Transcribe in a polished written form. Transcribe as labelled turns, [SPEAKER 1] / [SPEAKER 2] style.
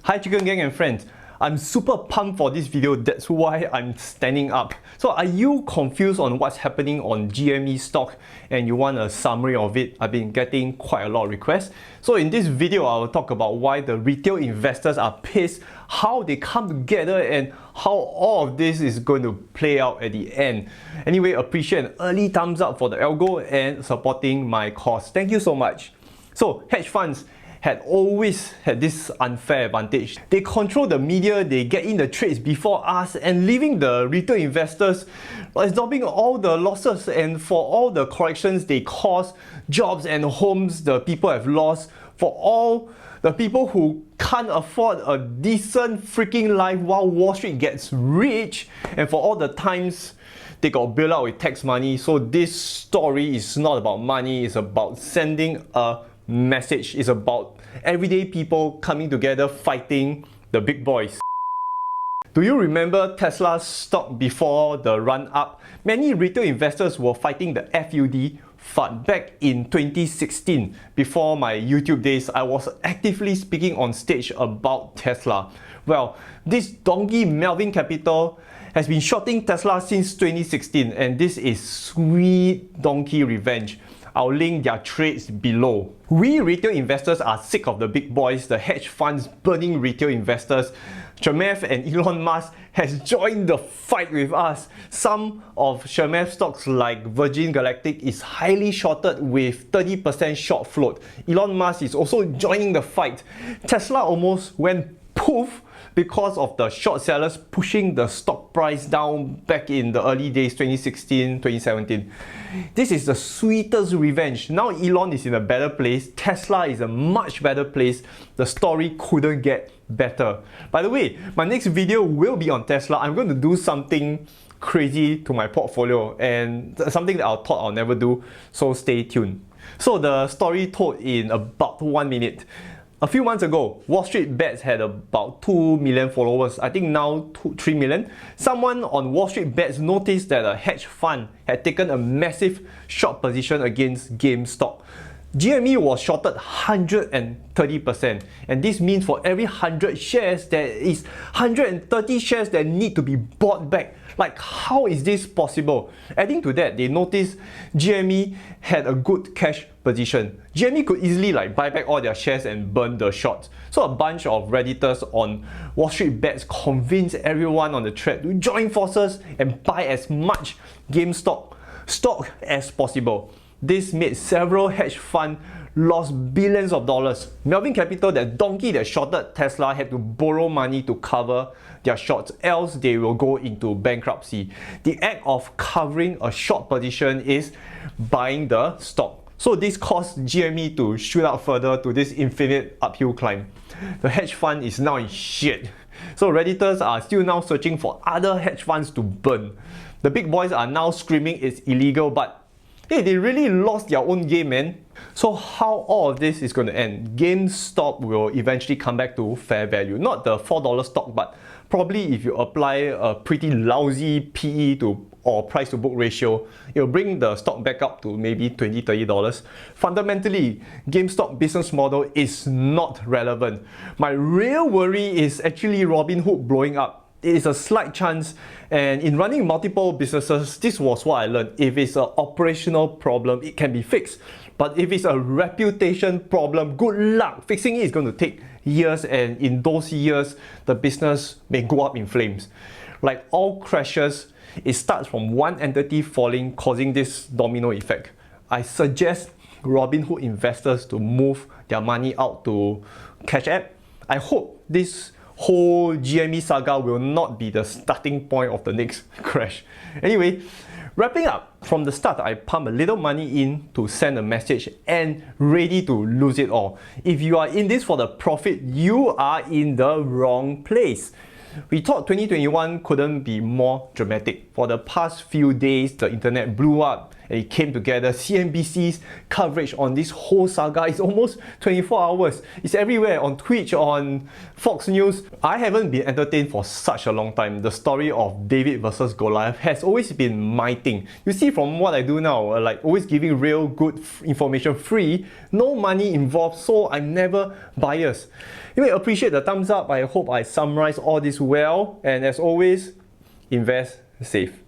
[SPEAKER 1] Hi Chicken Gang and friends, I'm super pumped for this video, that's why I'm standing up. So are you confused on what's happening on GME stock and you want a summary of it? I've been getting quite a lot of requests. So in this video, I will talk about why the retail investors are pissed, how they come together and how all of this is going to play out at the end. Anyway, appreciate an early thumbs up for the algo and supporting my cause. Thank you so much. So hedge funds had always had this unfair advantage. They control the media, they get in the trades before us and leaving the retail investors absorbing all the losses, and for all the corrections they cause, jobs and homes the people have lost, for all the people who can't afford a decent freaking life while Wall Street gets rich, and for all the times they got bailed out with tax money. So this story is not about money, it's about sending a message. Is about everyday people coming together fighting the big boys. Do you remember Tesla's stock before the run up? Many retail investors were fighting the FUD back in 2016. Before my YouTube days, I was actively speaking on stage about Tesla. Well, this donkey Melvin Capital has been shorting Tesla since 2016, and this is sweet donkey revenge. I'll link their trades below. We retail investors are sick of the big boys, the hedge funds burning retail investors. Gamestop and Elon Musk has joined the fight with us. Some of Gamestop stocks like Virgin Galactic is highly shorted with 30% short float. Elon Musk is also joining the fight. Tesla almost went poof because of the short sellers pushing the stock price down back in the early days, 2016, 2017. This is the sweetest revenge. Now Elon is in a better place, Tesla is a much better place. The story couldn't get better. By the way, my next video will be on Tesla. I'm going to do something crazy to my portfolio and something that I thought I'll never do, so stay tuned. So the story told in about 1 minute. A few months ago, Wall Street Bets had about 2 million followers. I think now 3 million. Someone on Wall Street Bets noticed that a hedge fund had taken a massive short position against Gamestop. GME was shorted 130%, and this means for every 100 shares there is 130 shares that need to be bought back. Like, how is this possible? Adding to that, they noticed GME had a good cash position. GME could easily buy back all their shares and burn the shorts. So a bunch of Redditors on Wall Street Bets convinced everyone on the thread to join forces and buy as much GameStop stock as possible. This made several hedge funds lost billions of dollars. Melvin Capital, that donkey that shorted Tesla, had to borrow money to cover their shorts, else they will go into bankruptcy. The act of covering a short position is buying the stock. So this caused GME to shoot up further to this infinite uphill climb. The hedge fund is now in shit. So Redditors are still now searching for other hedge funds to burn. The big boys are now screaming it's illegal, but hey, they really lost their own game, man. So how all of this is going to end? GameStop will eventually come back to fair value. Not the $4 stock, but probably if you apply a pretty lousy PE or price to book ratio, it will bring the stock back up to maybe $20, $30. Fundamentally, GameStop business model is not relevant. My real worry is actually Robinhood blowing up. It is a slight chance, and in running multiple businesses, this was what I learned. If it's an operational problem, it can be fixed. But if it's a reputation problem, good luck. Fixing it is going to take years, and in those years, the business may go up in flames. Like all crashes, it starts from one entity falling, causing this domino effect. I suggest Robinhood investors to move their money out to Cash App. I hope this whole GME saga will not be the starting point of the next crash. Anyway, wrapping up, from the start I pumped a little money in to send a message and ready to lose it all. If you are in this for the profit, you are in the wrong place. We thought 2021 couldn't be more dramatic. For the past few days, the internet blew up and it came together. CNBC's coverage on this whole saga is almost 24 hours. It's everywhere, on Twitch, on Fox News. I haven't been entertained for such a long time. The story of David versus Goliath has always been my thing. You see from what I do now, like always giving real good information free, no money involved, so I'm never biased. Anyway, appreciate the thumbs up. I hope I summarized all this well, and as always, invest safe.